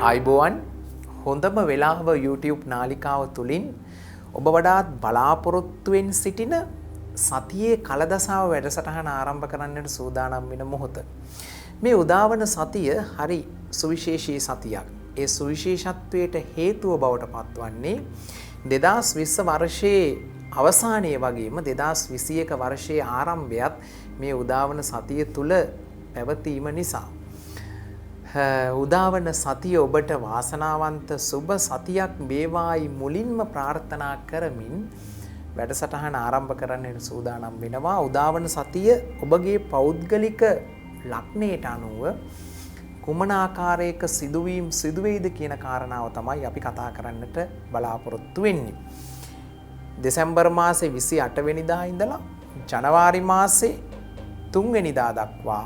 අයිබෝවන් හොඳම වෙලාව YouTube නාලිකාව තුලින් ඔබ වඩාත් බලාපොරොත්තුවෙන් සිටින සතියේ කලදසාව වැඩසටහන ආරම්භ කරන්නට සූදානම් වෙන මොහොත. මේ උදාවන සතිය හරි සුවිශේෂී සතියක්. ඒ සුවිශේෂත්වයට හේතුව බවට පත්වන්නේ 2020 වර්ෂයේ අවසානයේ වගේම 2021 වර්ෂයේ ආරම්භයත් මේ උදාවන සතිය තුල පැවතීම නිසා. උදාවන සතිය ඔබට වාසනාවන්ත සුබ සතියක් වේවායි මුලින්ම ප්‍රාර්ථනා කරමින් වැඩසටහන ආරම්භ කරන්නට සූදානම් වෙනවා. උදාවන සතිය ඔබගේ පෞද්ගලික ලග්නයට අනුව කුමන ආකාරයක සිදුවීම් සිදුවේද කියන කාරණාව තමයි අපි කතා කරන්නට බලාපොරොත්තු වෙන්නේ. දෙසැම්බර් මාසේ 28 වෙනිදා ඉඳලා ජනවාරි මාසේ 3 වෙනිදා දක්වා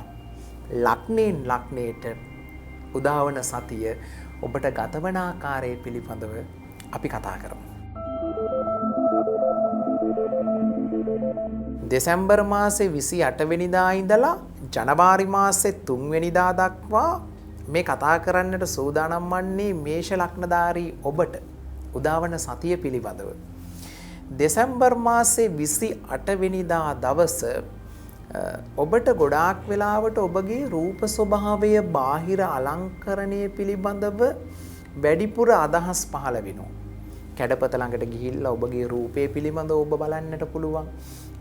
ලග්නෙන් ලග්නයට උදාවන සතිය ඔබට ගතවන ආකාරය පිළිබඳව අපි කතා කරමු. දෙසැම්බර් මාසේ 28 වෙනිදා ඉඳලා ජනවාරි මාසේ 3 වෙනිදා දක්වා මේ කතා කරන්නට සූදානම් වන්නේ මේෂ ලග්නධාරී ඔබට උදාවන සතිය පිළිබඳව. දෙසැම්බර් මාසේ 28 වෙනිදා දවස ඔබට ගොඩාක් වෙලාවට ඔබගේ රූප ස්වභාවය බාහිර අලංකරණය පිළිබඳව වැඩිපුර අදහස් පහළ වෙනවා. කැඩපත ළඟට ගිහිල්ලා ඔබගේ රූපය පිළිබඳව ඔබ බලන්නට පුළුවන්.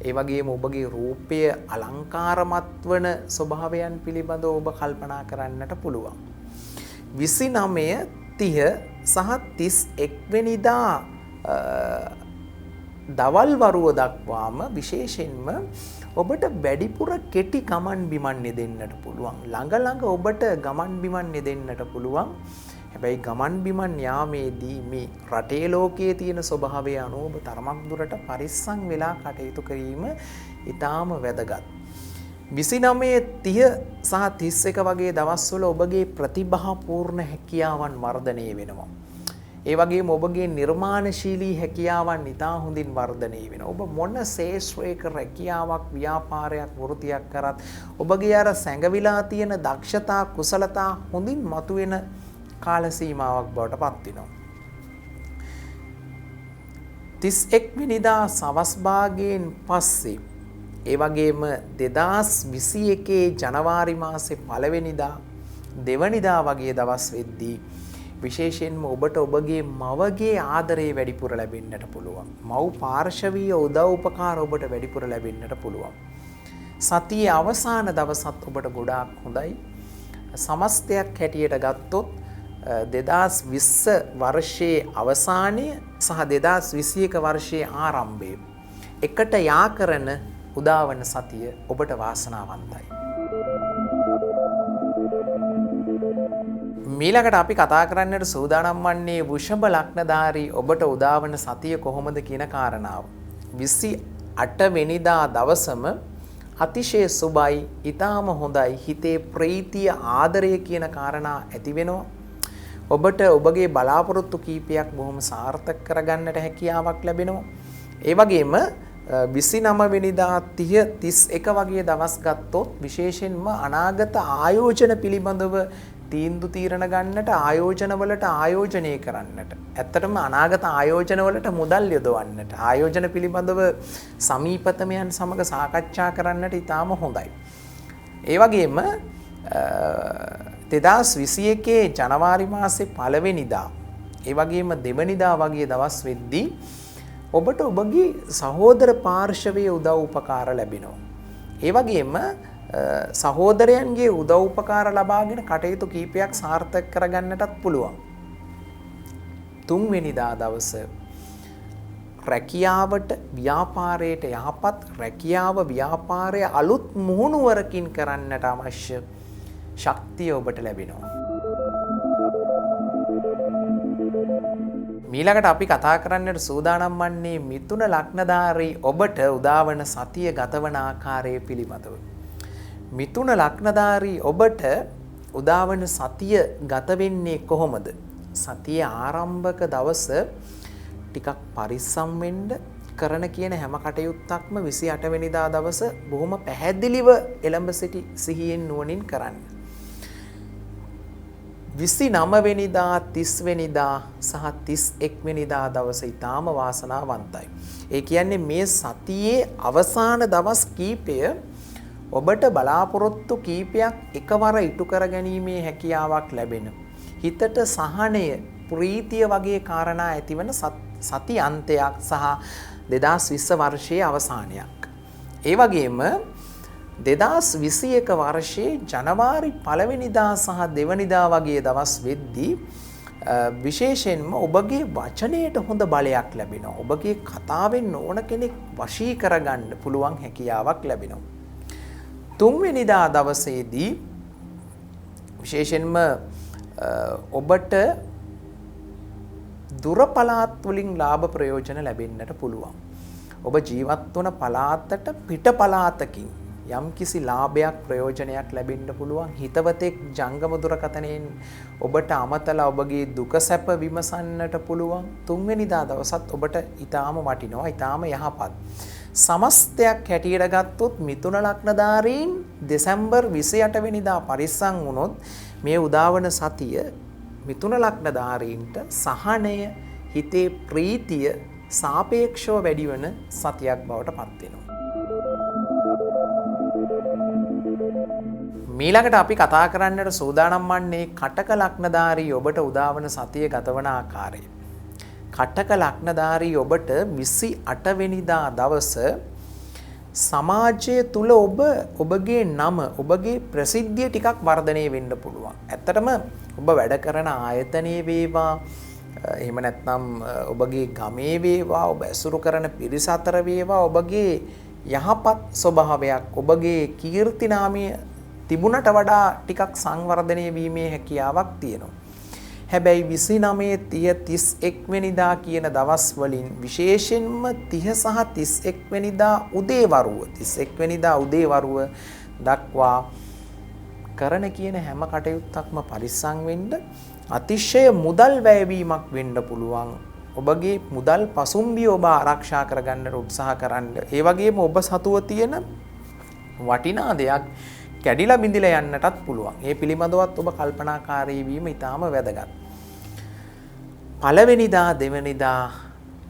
ඒ වගේම ඔබගේ රූපය අලංකාරමත් වන ස්වභාවයන් පිළිබඳව ඔබ කල්පනා කරන්නට පුළුවන්. 29, 30 සහ 31 වෙනිදා දවල් වරුව දක්වාම විශේෂයෙන්ම ඔබට වැඩිපුර කෙටි ගමන් බිමන් යෙදෙන්නට පුළුවන්. ළඟ ළඟ ඔබට ගමන් බිමන් යෙදෙන්නට පුළුවන්. හැබැයි ගමන් බිමන් යාමේදී මේ රටේ ලෝකයේ තියෙන ස්වභාවය අනුව ඔබ තරමක් දුරට පරිස්සම් වෙලා කටයුතු කිරීම ඉතාම වැදගත්. 29, 30 සහ 31 වගේ දවස්වල ඔබගේ ප්‍රතිභාපූර්ණ හැකියාවන් වර්ධනය වෙනවා. ඒ වගේම ඔබගේ නිර්මාණශීලී හැකියාවන් ඉතා හොඳින් වර්ධනය වෙනවා. ඔබ මොන ශේෂ්ත්‍රයක රැකියාවක් ව්‍යාපාරයක් වෘත්තියක් කරත් ඔබගේ අර සැඟවිලා තියෙන දක්ෂතා කුසලතා හොඳින් මතුවෙන කාල සීමාවක් බවට පත් වෙනවා. 31 වෙනිදා සවස් භාගයෙන් පස්සේ ඒ වගේම 2021 ජනවාරි මාසේ 1 වෙනිදා දෙවනිදා වගේ දවස් වෙද්දී විශේෂයෙන්ම ඔබට ඔබගේ මවගේ ආදරය වැඩිපුර ලැබෙන්නට පුළුවන්. මව් පාර්ශවීය උදව් උපකාර ඔබට වැඩිපුර ලැබෙන්නට පුළුවන්. සතියේ අවසාන දවසත් ඔබට ගොඩාක් හොඳයි. සමස්තයක් හැටියට ගත්තොත් 2020 වර්ෂයේ අවසානය සහ 2021 වර්ෂයේ ආරම්භය එකට යා කරන උදාවන සතිය ඔබට වාසනාවන්තයි. මීළඟට අපි කතා කරන්නට සූදානම් වන්නේ වෘෂභ ලග්නධාරී ඔබට උදාවන සතිය කොහොමද කියන කාරණාව. 28 වෙනිදා දවසම අතිශය සුබයි, ඊටාම හොඳයි. හිතේ ප්‍රීතිය, ආදරය කියන කාරණා ඇති වෙනවා. ඔබට ඔබගේ බලාපොරොත්තු කීපයක් බොහොම සාර්ථක කරගන්නට හැකියාවක් ලැබෙනවා. ඒ වගේම 29 වෙනිදා 30, 31 වගේ දවස් ගත්තොත් විශේෂයෙන්ම අනාගත ආයෝජන පිළිබඳව තීන්දුව తీරන ගන්නට ආයෝජනවලට ආයෝජනය කරන්නට ඇත්තටම අනාගත ආයෝජනවලට මුදල් යොදවන්නට ආයෝජන පිළිබඳව සමීපතමයන් සමග සාකච්ඡා කරන්නට ඉතාම හොඳයි. ඒ වගේම 2021 ජනවාරි මාසේ 1 වෙනිදා ඒ වගේම දෙවනිදා වගේ දවස් වෙද්දී ඔබට ඔබගේ සහෝදර පාර්ශවයේ උදව් උපකාර ලැබෙනවා. ඒ වගේම සහෝදරයන්ගේ උදව් උපකාර ලබාගෙන කටයුතු කීපයක් සාර්ථක කරගන්නටත් පුළුවන්. 3 වෙනිදා දවස රැකියාවට ව්‍යාපාරයට යහපත් රැකියාව ව්‍යාපාරය අලුත් මුහුණුවරකින් කරන්නට අවශ්‍ය ශක්තිය ඔබට ලැබෙනවා. මීළඟට අපි කතා කරන්නට සූදානම් වන්නේ මිථුන ලග්නධාරී ඔබට උදාවන සතිය ගතවන ආකාරය පිළිබඳව. මිථුන ලග්නධාරී ඔබට උදාවන සතිය ගත වෙන්නේ කොහොමද? සතිය ආරම්භක දවස ටිකක් පරිස්සම් වෙන්න කරන කියන හැම කටයුත්තක්ම 28 වෙනිදා දවස බොහොම පැහැදිලිව එළඹ සිටි සිහියෙන් නුවණින් කරන්න. 29වෙනිදා 30වෙනිදා සහ 31වෙනිදා දවස ඊටාම වාසනාවන්තයි. ඒ කියන්නේ මේ සතියේ අවසාන දවස් කීපය ඔබට බලාපොරොත්තු කීපයක් එකවර ඉටු කර ගැනීමේ හැකියාවක් ලැබෙන. හිතට සහනය, ප්‍රීතිය වගේ කාරණා ඇතිවන සති අන්තයක් සහ 2020 වර්ෂයේ අවසානයක්. ඒ වගේම 2021 වර්ෂයේ ජනවාරි 1 වෙනිදා සහ 2 වෙනිදා වගේ දවස් වෙද්දී විශේෂයෙන්ම ඔබගේ වචනයට හොඳ බලයක් ලැබෙනවා. ඔබගේ කතාවෙන් ඕන කෙනෙක් වශී කරගන්න පුළුවන් හැකියාවක් ලැබෙනවා. 3 වෙනිදා දවසේදී විශේෂයෙන්ම ඔබට දුර පළාත් වලින් ලාභ ප්‍රයෝජන ලැබෙන්නට පුළුවන්. ඔබ ජීවත් වන පළාතට පිට පළාතකින් යම්කිසි ලාභයක් ප්‍රයෝජනයක් ලැබෙන්න පුළුවන්. හිතවතෙක් ජංගම දුරකථනයෙන් ඔබට අමතලා ඔබගේ දුක සැප විමසන්නට පුළුවන්. 3 වෙනිදා දවසත් ඔබට ඊටාම වටිනවා, ඊටාම යහපත්. සමස්තයක් හැටියට ගත්තොත් මිථුන ලග්නධාරීන් දෙසැම්බර් 28 වෙනිදා පරිස්සම් වුණොත් මේ උදාවන සතිය මිථුන ලග්නධාරීන්ට සහනය, හිතේ ප්‍රීතිය සාපේක්ෂව වැඩි වෙන සතියක් බවට පත් වෙනවා. මීළඟට අපි කතා කරන්නට සූදානම් වන්නේ කටක ලග්නධාරී ඔබට උදාවන සතිය ගතවන ආකාරය. කටක ලග්නධාරී ඔබට 28 වෙනිදා දවස සමාජය තුල ඔබගේ නම, ඔබගේ ප්‍රසිද්ධිය ටිකක් වර්ධනය වෙන්න පුළුවන්. ඇත්තටම ඔබ වැඩ කරන ආයතනයේ වේවා, එහෙම නැත්නම් ඔබගේ ගමේ වේවා, ඔබ ඇසුරු කරන පිරිස අතර වේවා, ඔබගේ යහපත් ස්වභාවයක්, ඔබගේ කීර්ති නාමය තිබුණට වඩා ටිකක් සංවර්ධනය වීමේ හැකියාවක් තියෙනවා. හැබැයි 29, 30, 31 වෙනිදා කියන දවස් වලින් විශේෂයෙන්ම 30 සහ 31 වෙනිදා උදේවරුව 31 වෙනිදා උදේවරුව දක්වා කරන කියන හැම කටයුත්තක්ම පරිස්සම් වෙන්න. අතිශය මුදල් වැයවීමක් වෙන්න පුළුවන්. ඔබගේ මුදල් පසුම්බිය ඔබ ආරක්ෂා කරගන්නට උත්සාහ කරන්න. ඒ වගේම ඔබ සතුව තියෙන වටිනා දෙයක් කැඩිලා බිඳිලා යන්නටත් පුළුවන්. ඒ පිළිබඳවත් ඔබ කල්පනාකාරී වීම ඊටාම වැදගත්. පළවෙනිදා දෙවෙනිදා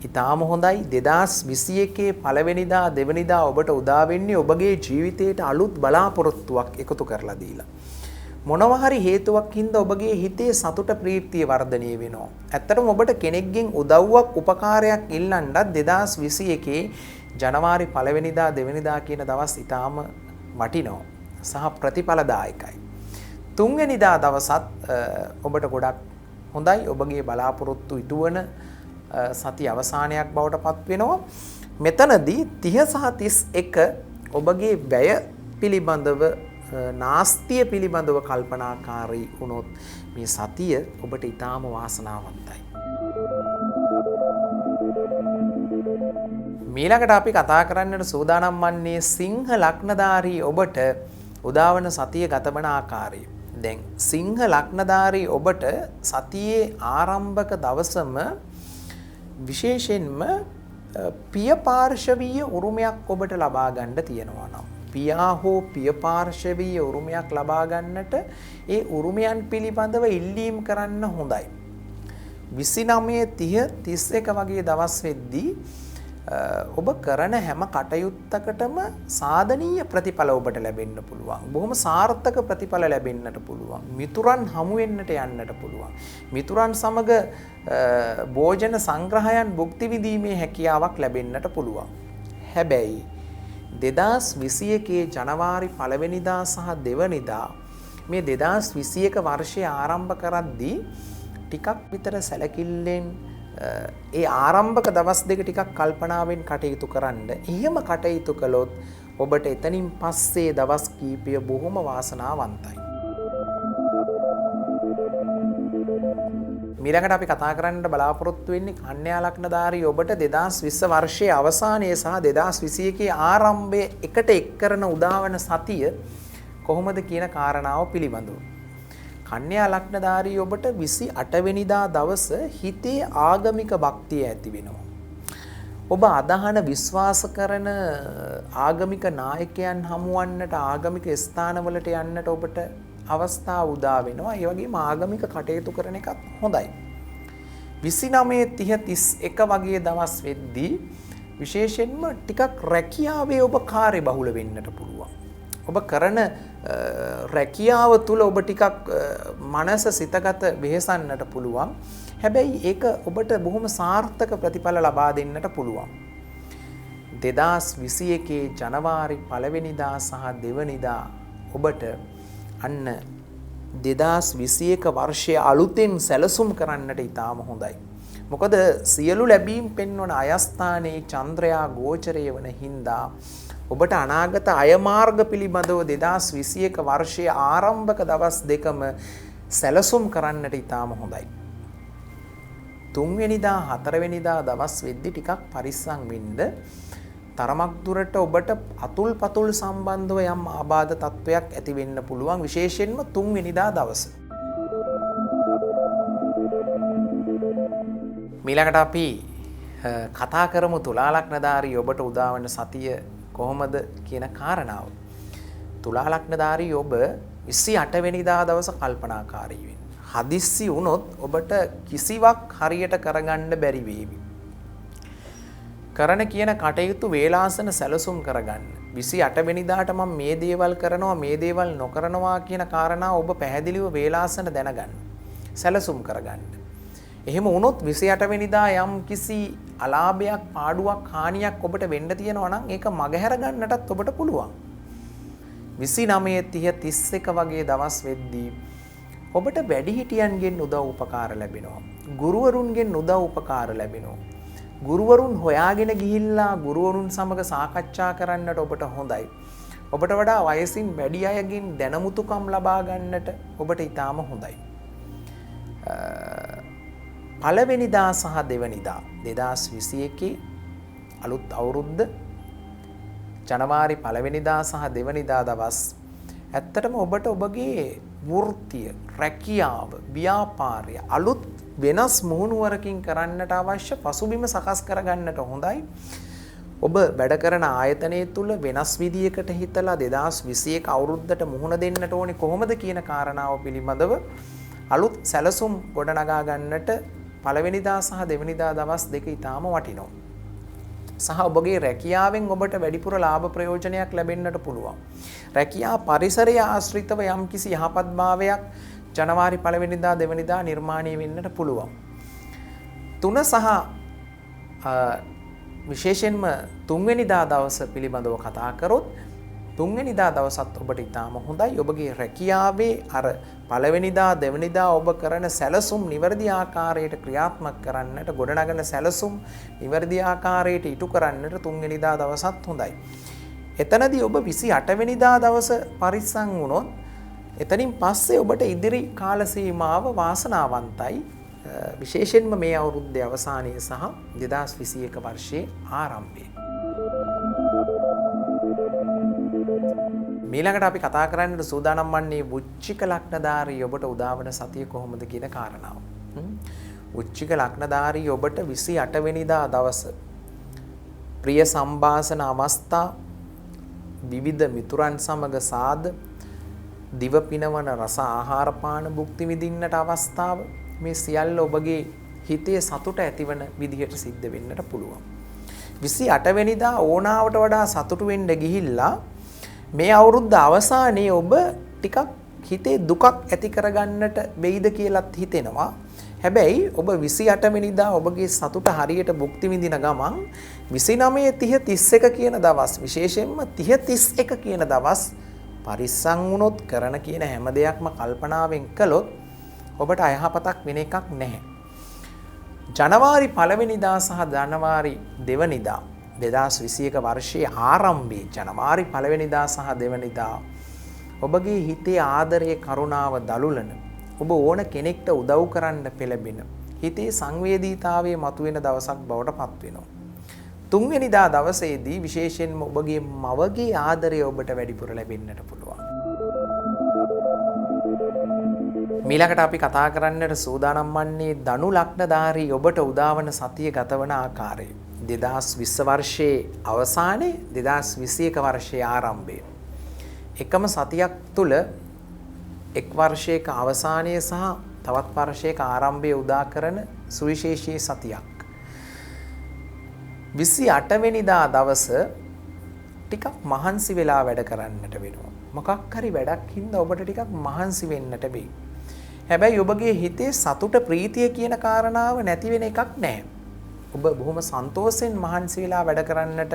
ඊටාම හොඳයි. 2021 පළවෙනිදා දෙවෙනිදා ඔබට උදා වෙන්නේ ඔබගේ ජීවිතයට අලුත් බලාපොරොත්තුවක් එකතු කරලා දීලා. මොනවා හරි හේතුවක් හින්දා ඔබගේ හිතේ සතුට ප්‍රීතිය වර්ධනය වෙනවා. ඇත්තටම ඔබට කෙනෙක්ගෙන් උදව්වක් උපකාරයක් ඉල්ලන්නත් 2021 ජනවාරි 1 වෙනිදා 2 වෙනිදා කියන දවස් ඊටාම වටිනවා සහ ප්‍රතිඵලදායකයි. 3 වෙනිදා දවසත් ඔබට ගොඩක් හොඳයි. ඔබගේ බලාපොරොත්තු ඉටුවන සති අවසානයක් බවට පත් වෙනවා. මෙතනදී 30 සහ 31 ඔබගේ වැය පිළිබඳව, නාස්තිය පිළිබඳව කල්පනාකාරී වුණොත් මේ සතිය ඔබට ඊටාම වාසනාවන්තයි. මීළඟට අපි කතා කරන්නට සූදානම් වන්නේ සිංහ ලග්නධාරී ඔබට උදාවන සතිය ගතවන ආකාරය. දැන් සිංහ ලග්නධාරී ඔබට සතියේ ආරම්භක දවසම විශේෂයෙන්ම පිය පාර්ශවීය උරුමයක් ඔබට ලබා ගන්න තියෙනවා නම්, පියා හෝ පිය පාර්ශවීය උරුමයක් ලබා ගන්නට ඒ උරුමයන් පිළිබඳව ඉල්ලීම් කරන්න හොඳයි. 29, 30, 31 වගේ දවස් වෙද්දී ඔබ කරන හැම කටයුත්තකටම සාධනීය ප්‍රතිඵල ඔබට ලැබෙන්න පුළුවන්. බොහොම සාර්ථක ප්‍රතිඵල ලැබෙන්නට පුළුවන්. මිතුරන් හමු වෙන්නට යන්නට පුළුවන්. මිතුරන් සමග භෝජන සංග්‍රහයන් භුක්ති විඳීමේ හැකියාවක් ලැබෙන්නට පුළුවන්. හැබැයි 2021 ජනවාරි 1 වෙනිදා සහ 2 වෙනිදා මේ 2021 වර්ෂය ආරම්භ කරද්දී ටිකක් විතර සැලකිල්ලෙන් ඒ ආරම්භක දවස් දෙක ටිකක් කල්පනාවෙන් කටයුතු කරන්න. එහෙම කටයුතු කළොත් ඔබට එතනින් පස්සේ දවස් කීපය බොහොම වාසනාවන්තයි. මීළඟට අපි කතා කරන්න බලාපොරොත්තු වෙන්නේ කන්‍යා ලග්නධාරී ඔබට 2020 වර්ෂයේ අවසානයේ සහ 2021 ආරම්භයේ එකට එක් කරන උදාවන සතිය කොහොමද කියන කාරණාව පිළිබඳව. කන්‍යා ලග්නධාරී ඔබට 28 වෙනිදා දවස හිතේ ආගමික භක්තිය ඇති වෙනවා. ඔබ අදහන විශ්වාස කරන ආගමික නායකයන් හමුවන්නට, ආගමික ස්ථානවලට යන්නට ඔබට අවස්ථා උදා වෙනවා. ඒ වගේම ආගමික කටයුතු කරන එකත් හොඳයි. 29 30 31 වගේ දවස් වෙද්දී විශේෂයෙන්ම ටිකක් රැකියාවේ ඔබ කාර්යබහුල වෙන්නට පුළුවන්. ඔබ කරන රැකියාව තුළ ඔබ ටිකක් මනස සිතගත වෙහෙසන්නට පුළුවන්. හැබැයි ඒක ඔබට බොහොම සාර්ථක ප්‍රතිඵල ලබා දෙන්නට පුළුවන්. 2021 ජනවාරි 1 වෙනිදා සහ 2 වෙනිදා ඔබට අන්න 2021 වර්ෂයේ අලුතෙන් සැලසුම් කරන්නට ඉතාම හොඳයි. මොකද සියලු ලැබීම් පෙන්වන අයස්ථානයේ චන්ද්‍රයා ගෝචරය වන හින්දා ඔබට අනාගත අයමාර්ග පිළිබඳව 2021 වර්ෂයේ ආරම්භක දවස් දෙකම සැලසුම් කරන්නට ඉතාම හොඳයි. 3 වෙනිදා 4 වෙනිදා දවස් වෙද්දි ටිකක් පරිස්සම් වෙන්න. තරමක් දුරට ඔබට අතුල් පතුල් සම්බන්ධව යම් ආබාධ තත්වයක් ඇති වෙන්න පුළුවන්, විශේෂයෙන්ම 3 වෙනිදා දවස. ඊළඟට අපි කතා කරමු තුලා ලග්නධාරී ඔබට උදාවන සතිය කොහොමද කියන කාරණාව. තුලා ලග්නධාරී ඔබ 28 වෙනිදා දවස කල්පනාකාරී වෙන්න. හදිස්සි වුණොත් ඔබට කිසිවක් හරියට කරගන්න බැරි වේවි. කරන කියන කටයුතු වේලාසන සැලසුම් කරගන්න. 28 වෙනිදාට මම මේ දේවල් කරනවා මේ දේවල් නොකරනවා කියන කාරණා ඔබ පැහැදිලිව වේලාසන දැනගන්න. සැලසුම් කරගන්න. එහෙම වුණොත් 28 වෙනිදා යම් කිසි අලාභයක් පාඩුවක් හානියක් ඔබට වෙන්න තියෙනවා නම් ඒක මගහැර ගන්නටත් ඔබට පුළුවන්. 29 30 31 වගේ දවස් වෙද්දී ඔබට වැඩිහිටියන්ගෙන් උදව් උපකාර ලැබෙනවා. ගුරුවරුන්ගෙන් උදව් උපකාර ලැබෙනවා. ගුරුවරුන් හොයාගෙන ගිහිල්ලා ගුරුවරුන් සමග සාකච්ඡා කරන්නට ඔබට හොඳයි. ඔබට වඩා වයසින් වැඩි අයගෙන් දැනුමුතුකම් ලබා ගන්නට ඔබට ඊටාම හොඳයි. පළවෙනිදා සහ දෙවනිදා 2021 අලුත් අවුරුද්ද ජනවාරි 1 වෙනිදා සහ 2 වෙනිදා දවස් ඇත්තටම ඔබට ඔබගේ වෘත්තිය, රැකියාව, ව්‍යාපාරය අලුත් වෙනස් මුහුණුවරකින් කරන්නට අවශ්‍ය පසුබිම සකස් කරගන්නට හොඳයි. ඔබ වැඩ කරන ආයතනය තුල වෙනස් විදියකට හිතලා 2021 අවුරුද්දට මුහුණ දෙන්නට ඕනේ කොහොමද කියන කාරණාව පිළිබඳව අලුත් සැලසුම් ගොඩනගා ගන්නට පළවෙනිදා සහ දෙවෙනිදා දවස් දෙක ඊටාම වටිනවා. සහ ඔබගේ රැකියාවෙන් ඔබට වැඩිපුර ලාභ ප්‍රයෝජනයක් ලැබෙන්නට පුළුවන්. රැකියා පරිසරය ආශ්‍රිතව යම්කිසි යහපත්භාවයක් ජනවාරි 1 වෙනිදා 2 වෙනිදා නිර්මාණය වෙන්නට පුළුවන්. 3 සහ විශේෂයෙන්ම 3 වෙනිදා දවස පිළිබඳව කතා කරොත් 3 වෙනිදා දවසත් ඔබට ඉතාම හොඳයි. ඔබගේ රැකියාවේ අර 1 වෙනිදා 2 වෙනිදා ඔබ කරන සැලසුම් නිවැරදි ආකාරයට ක්‍රියාත්මක කරන්නට, ගොඩනගන සැලසුම් නිවැරදි ආකාරයට ඉටු කරන්නට 3 වෙනිදා දවසත් හොඳයි. එතනදී ඔබ 28 වෙනිදා දවස පරිස්සම් වුණොත් එතනින් පස්සේ ඔබට ඉදිරි කාල සීමාව වාසනාවන්තයි. විශේෂයෙන්ම මේ අවුරුද්දේ අවසානයේ සහ 2021 වර්ෂයේ ආරම්භයේ. ඊළඟට අපි කතා කරන්නට සූදානම් වන්නේ වෘශ්චික ලග්නධාරී ඔබට උදාවන සතිය කොහොමද කියන කාරණාව. වෘශ්චික ලග්නධාරී ඔබට 28 වෙනිදා දවස ප්‍රිය සම්භාෂණ අවස්ථා, විවිධ මිතුරන් සමග සාද, දිව පිනවන රස ආහාර පාන භුක්ති විඳින්නට අවස්ථාව, මේ සියල්ල ඔබගේ හිතේ සතුට ඇතිවන විදිහට සිද්ධ වෙන්නට පුළුවන්. 28 වෙනිදා ඕනාවට වඩා සතුටු වෙන්න ගිහිල්ලා මේ අවුරුද්ද අවසානයේ ඔබ ටිකක් හිතේ දුකක් ඇති කරගන්නට වෙයිද කියලාත් හිතෙනවා. හැබැයි ඔබ 28 වෙනිදා ඔබගේ සතුට හරියට භුක්ති විඳින ගමන් 29 30 31 කියන දවස්, විශේෂයෙන්ම 30 31 කියන දවස් පරිස්සම් වුණොත්, කරන කියන හැම දෙයක්ම කල්පනාවෙන් කළොත් ඔබට අයහපතක් වෙන එකක් නැහැ. ජනවාරි 1 වෙනිදා සහ ජනවාරි 2 වෙනිදා 2021 වර්ෂයේ ආරම්භයේ ජනවාරි 1 වෙනිදා සහ 2 වෙනිදා ඔබගේ හිතේ ආදරයේ කරුණාව දලුලන, ඔබ ඕන කෙනෙක්ට උදව් කරන්න පෙළඹෙන, හිතේ සංවේදීතාවයේ මතුවෙන දවසක් බවට පත් වෙනවා. 3 වෙනිදා දවසේදී විශේෂයෙන්ම ඔබගේ මවගේ ආදරය ඔබට වැඩිපුර ලැබෙන්නට පුළුවන්. ඊළඟට අපි කතා කරන්නට සූදානම් වන්නේ ධනු ලග්නධාරී ඔබට උදාවන සතිය ගතවන ආකාරය. 2020 වර්ෂයේ අවසානයේ 2021 වර්ෂයේ ආරම්භයේ එකම සතියක් තුල එක් වර්ෂයක අවසානයේ සහ තවත් වර්ෂයක ආරම්භය උදා කරන සුවිශේෂී සතියක්. 28 වෙනිදා දවස ටිකක් මහන්සි වෙලා වැඩ කරන්නට වෙනවා. මොකක් හරි වැඩක් හින්දා ඔබට ටිකක් මහන්සි වෙන්නට වෙයි. හැබැයි ඔබගේ හිතේ සතුට ප්‍රීතිය කියන කාරණාව නැති වෙන එකක් නැහැ. ඔබ බොහොම සන්තෝෂෙන් මහන්සි වෙලා වැඩ කරන්නට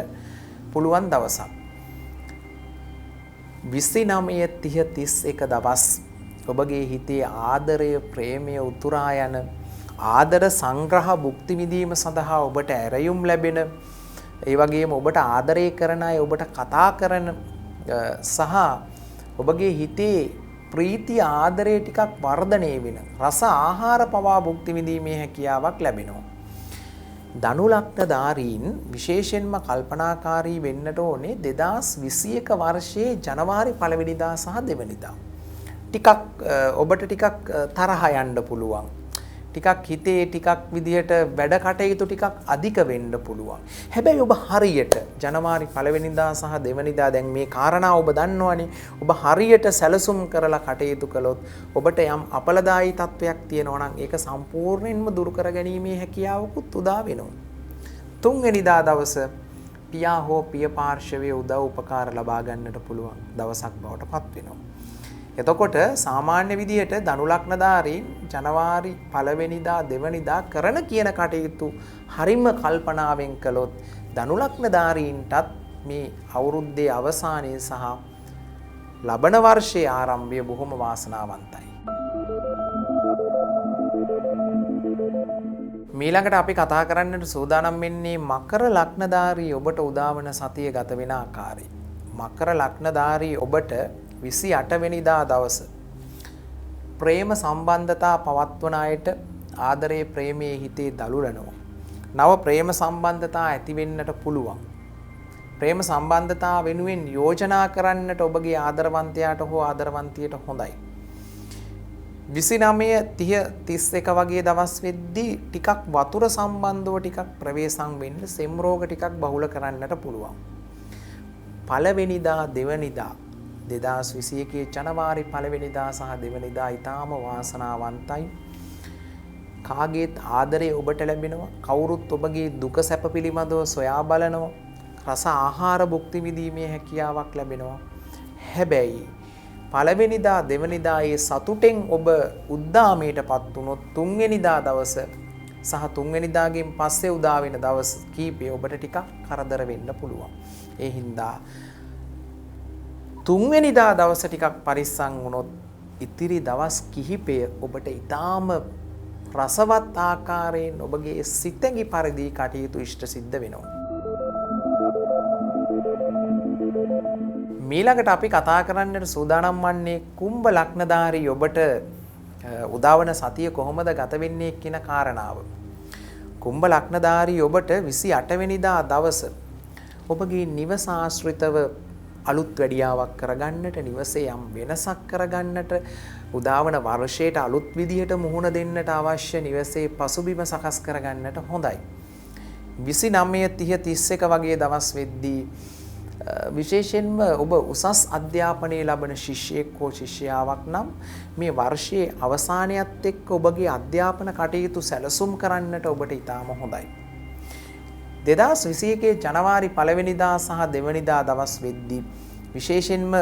පුළුවන් දවසක්. 29 30 31 දවස් ඔබගේ හිතේ ආදරය ප්‍රේමය උතුරා යන ආදර සංග්‍රහ භුක්ති විඳීම සඳහා ඔබට ඇරයුම් ලැබෙන ඒ වගේම ඔබට ආදරය කරන අය ඔබට කතා කරන සහ ඔබගේ හිතේ ප්‍රීතිය ආදරය ටිකක් වර්ධනය වෙන රස ආහාර පවා භුක්ති විඳීමේ හැකියාවක් ලැබෙනවා. ධනු ලග්නධාරීන් විශේෂයෙන්ම කල්පනාකාරී වෙන්නට ඕනේ 2021 වර්ෂයේ ජනවාරි 1 වෙනිදා සහ 2 වෙනිදා. ටිකක් ඔබට ටිකක් තරහ යන්න පුළුවන්. ටිකක් හිතේ ටිකක් විදියට වැඩ කටයුතු ටිකක් අධික වෙන්න පුළුවන්. හැබැයි ඔබ හරියට ජනවාරි 1 වෙනිදා සහ 2 වෙනිදා දැන් මේ කාරණා ඔබ දන්නවනේ. ඔබ හරියට සැලසුම් කරලා කටයුතු කළොත් ඔබට යම් අපලදායී තත්වයක් තියෙනවා නම් ඒක සම්පූර්ණයෙන්ම දුරු කර ගැනීමේ හැකියාවකුත් උදා වෙනවා. 3 වෙනිදා දවස පියා හෝ පිය පාර්ශවයේ උදව් උපකාර ලබා ගන්නට පුළුවන් දවසක් බවට පත් වෙනවා. එතකොට සාමාන්‍ය විදිහට ධනු ලග්නධාරීන් ජනවාරි 1 වෙනිදා 2 වෙනිදා කරන කියන කටයුතු හරිම කල්පනාවෙන් කළොත් ධනු ලග්නධාරීන්ටත් මේ අවුරුද්දේ අවසානයේ සහ ලබන වර්ෂයේ ආරම්භය බොහොම වාසනාවන්තයි. මීළඟට අපි කතා කරන්නට සූදානම් වෙන්නේ මකර ලග්නධාරී ඔබට උදාවන සතිය ගත වෙන ආකාරය. මකර ලග්නධාරී ඔබට 28 වෙනිදා දවස ප්‍රේම සම්බන්ධතා පවත්වන අයට ආදරයේ ප්‍රේමයේ හිතේ දලුලනවා. නව ප්‍රේම සම්බන්ධතා ඇති වෙන්නට පුළුවන්. ප්‍රේම සම්බන්ධතා වෙනුවෙන් යෝජනා කරන්නට ඔබගේ ආදරවන්තයාට හෝ ආදරවන්තියට හොඳයි. 29 30 31 වගේ දවස් වෙද්දී ටිකක් වතුර සම්බන්ධව ටිකක් ප්‍රවේශම් වෙන්න සෙම් රෝග ටිකක් බහුල කරන්නට පුළුවන්. 1 වෙනිදා 2 වෙනිදා 2021 ජනවාරි 1 වෙනිදා සහ 2 වෙනිදා ඊටාම වාසනාවන්තයි. කාගේත් ආදරය ඔබට ලැබෙනවා. කවුරුත් ඔබගේ දුක සැප පිළිබඳව සොයා බලනවා. රස ආහාර භුක්ති විඳීමේ හැකියාවක් ලැබෙනවා. හැබැයි 1 වෙනිදා 2 වෙනිදා ඒ සතුටෙන් ඔබ උද්දාමයටපත් වුණොත් 3 වෙනිදා දවස සහ 3 වෙනිදාගෙන් පස්සේ උදා වෙන දවස් කීපය ඔබට ටිකක් කරදර වෙන්න පුළුවන්. ඒ හින්දා 3 වෙනිදා දවස ටිකක් පරිස්සම් වුණොත් ඉතිරි දවස් කිහිපය ඔබට ඊටාම රසවත් ආකාරයෙන් ඔබගේ සිතැඟි පරිදි කටයුතු ඉෂ්ට සිද්ධ වෙනවා. මීළඟට අපි කතා කරන්නට සූදානම් වන්නේ කුම්භ ලග්නධාරී ඔබට උදාවන සතිය කොහොමද ගත වෙන්නේ කියන කාරණාව. කුම්භ ලග්නධාරී ඔබට 28 වෙනිදා දවස ඔබගේ නිවස ආශ්‍රිතව අලුත් වැඩියාවක් කරගන්නට නිවසේ යම් වෙනසක් කරගන්නට උදාවන වර්ෂයට අලුත් විදිහට මුහුණ දෙන්නට අවශ්‍ය නිවසේ පසුබිම සකස් කරගන්නට හොඳයි. 29 30 31 වගේ දවස් වෙද්දී විශේෂයෙන්ම ඔබ උසස් අධ්‍යාපනය ලබන ශිෂ්‍යයෙක් හෝ ශිෂ්‍යාවක් නම් මේ වර්ෂයේ අවසානයත් එක්ක ඔබගේ අධ්‍යාපන කටයුතු සැලසුම් කරන්නට ඔබට ඉතාම හොඳයි. 2021 ජනවාරි 1 වෙනිදා සහ 2 වෙනිදා දවස් වෙද්දී විශේෂයෙන්ම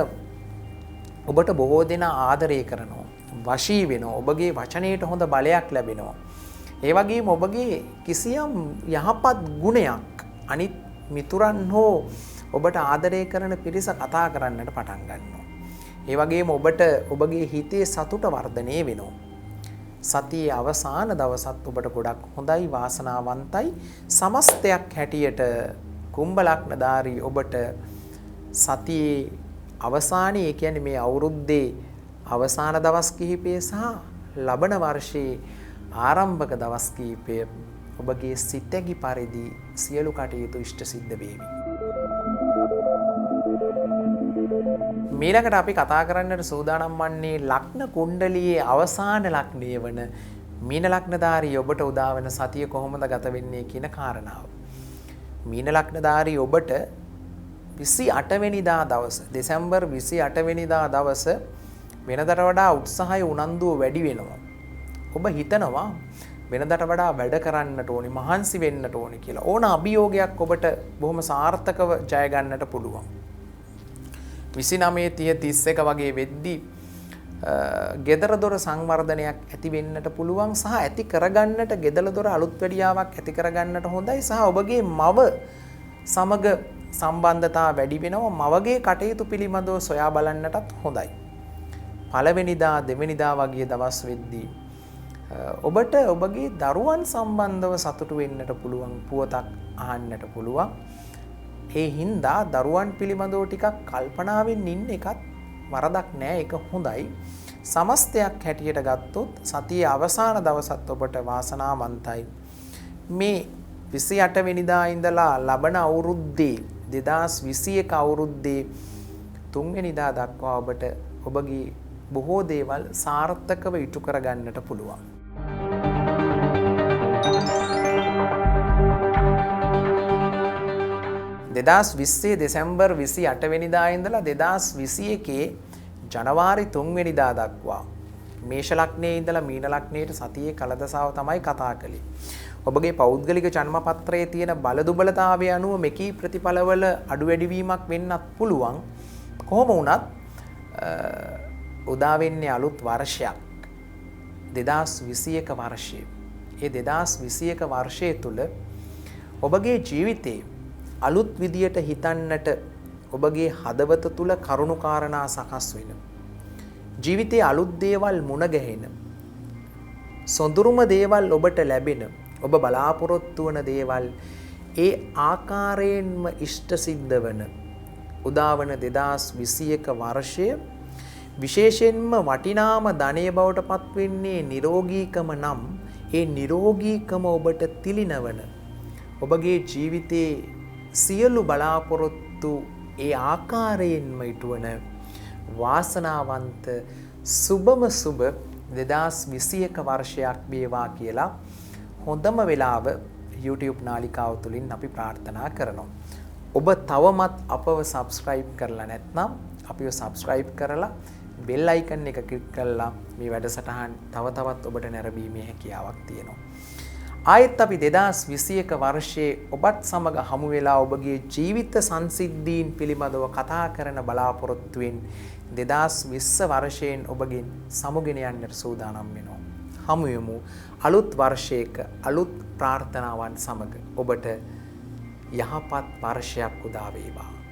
ඔබට බොහෝ දෙනා ආදරය කරනවා, වශී වෙනවා, ඔබගේ වචනයට හොඳ බලයක් ලැබෙනවා. ඒ වගේම ඔබගේ කිසියම් යහපත් ගුණයක් අනිත් මිතුරන් හෝ ඔබට ආදරය කරන පිරිස කතා කරන්නට පටන් ගන්නවා. ඒ වගේම ඔබට ඔබගේ හිතේ සතුට වර්ධනය වෙනවා. සතියේ අවසාන දවසත් ඔබට ගොඩක් හොඳයි වාසනාවන්තයි. සමස්තයක් හැටියට කුම්භ ලග්නධාරී ඔබට සතියේ අවසානයේ කියන්නේ මේ අවුරුද්දේ අවසාන දවස් කිහිපය සහ ලබන වර්ෂයේ ආරම්භක දවස් කිහිපය ඔබගේ සිතැඟි පරිදි සියලු කටයුතු ඉෂ්ට සිද්ධ වේවි. මීළඟට අපි කතා කරන්නට සූදානම් වන්නේ ලග්න කුණ්ඩලියේ අවසාන ලග්නය වන මීන ලග්නධාරී ඔබට උදාවන සතිය කොහොමද ගත වෙන්නේ කියන කාරණාව. මීන ලග්නධාරී ඔබට 28 වෙනිදා දවස දෙසැම්බර් 28 වෙනිදා දවස වෙනදට වඩා උත්සාහය උනන්දුව වැඩි වෙනවා. ඔබ හිතනවා වෙනදට වඩා වැඩ කරන්නට ඕනි, මහන්සි වෙන්නට ඕනි කියලා. ඕන අභියෝගයක් ඔබට බොහොම සාර්ථකව ජය ගන්නට පුළුවන්. 29 30 31 වගේ වෙද්දී ගෙදර දොර සංවර්ධනයක් ඇති වෙන්නට පුළුවන් සහ ඇති කරගන්නට ගෙදර දොර අලුත් වැඩියාවක් ඇති කරගන්නට හොඳයි සහ ඔබගේ මව සමග සම්බන්ධතාව වැඩි වෙනවා. මවගේ කටයුතු පිළිබඳව සොයා බලන්නටත් හොඳයි. පළවෙනිදා දෙවෙනිදා වගේ දවස් වෙද්දී ඔබට ඔබගේ දරුවන් සම්බන්ධව සතුටු වෙන්නට පුළුවන්, පුවතක් අහන්නට පුළුවන්. ඒ හින්දා දරුවන් පිළිබඳව ටිකක් කල්පනාවෙන් ඉන්න එකත් වරදක් නෑ, ඒක හොඳයි. සමස්තයක් හැටියට ගත්තොත් සතියේ අවසාන දවසත් ඔබට වාසනාවන්තයි. මේ 28 වෙනිදා ඉඳලා ලබන අවුරුද්දේ 2021 අවුරුද්දේ 3 වෙනිදා දක්වා ඔබට ඔබගේ බොහෝ දේවල් සාර්ථකව ඉටු කරගන්නට පුළුවන්. දෙදස් 20 දෙසැම්බර් 28 වෙනිදා ඉඳලා 2021 ජනවාරි 3 වෙනිදා දක්වා මේෂ ලග්නයේ ඉඳලා මීන ලග්නයට සතියේ කලදසාව තමයි කතා කළේ. ඔබගේ පෞද්ගලික ජන්ම පත්‍රයේ තියෙන බල දුබලතාවය අනුව මෙකී ප්‍රතිඵලවල අඩු වැඩි වීමක් වෙන්නත් පුළුවන්. කොහොම වුණත් උදා වෙන්නේ අලුත් වර්ෂයක් 2021 වර්ෂය. ඒ 2021 වර්ෂය තුල ඔබගේ ජීවිතේ අලුත් විදියට හිතන්නට ඔබගේ හදවත තුල කරුණු කාරණා සකස් වෙන. ජීවිතයේ අලුත් දේවල් මුණ ගැහෙන. සොඳුරුම දේවල් ඔබට ලැබෙන. ඔබ බලාපොරොත්තු වන දේවල් ඒ ආකාරයෙන්ම ඉෂ්ට සිද්ධ වන උදාවන 2021 වර්ෂය විශේෂයෙන්ම වටිනාම ධනය බවට පත්වෙන්නේ නිරෝගීකම නම් ඒ නිරෝගීකම ඔබට තිලිනවන ඔබගේ ජීවිතයේ සියලු බලාපොරොත්තු ඒ ආකාරයෙන්ම ඉටුවන වාසනාවන්ත සුබම සුබ 2021 වර්ෂයක් වේවා කියලා හොඳම වෙලාව YouTube නාලිකාව තුලින් අපි ප්‍රාර්ථනා කරනවා. ඔබ තවමත් අපව subscribe කරලා නැත්නම් අපිව subscribe කරලා bell icon එක click කරලා මේ වැඩසටහන් තව තවත් ඔබට නැරඹීමේ හැකියාවක් තියෙනවා. ආයෙත් අපි 2021 වර්ෂයේ ඔබත් සමග හමු වෙලා ඔබගේ ජීවිත සංසිද්ධීන් පිළිබඳව කතා කරන බලාපොරොත්තුවෙන් 2020 වර්ෂයෙන් ඔබගෙන් සමුගෙන යන්නට සූදානම් වෙනවා. හමු වෙමු අලුත් වර්ෂයක අලුත් ප්‍රාර්ථනාවන් සමග. ඔබට යහපත් වර්ෂයක් උදා වේවා.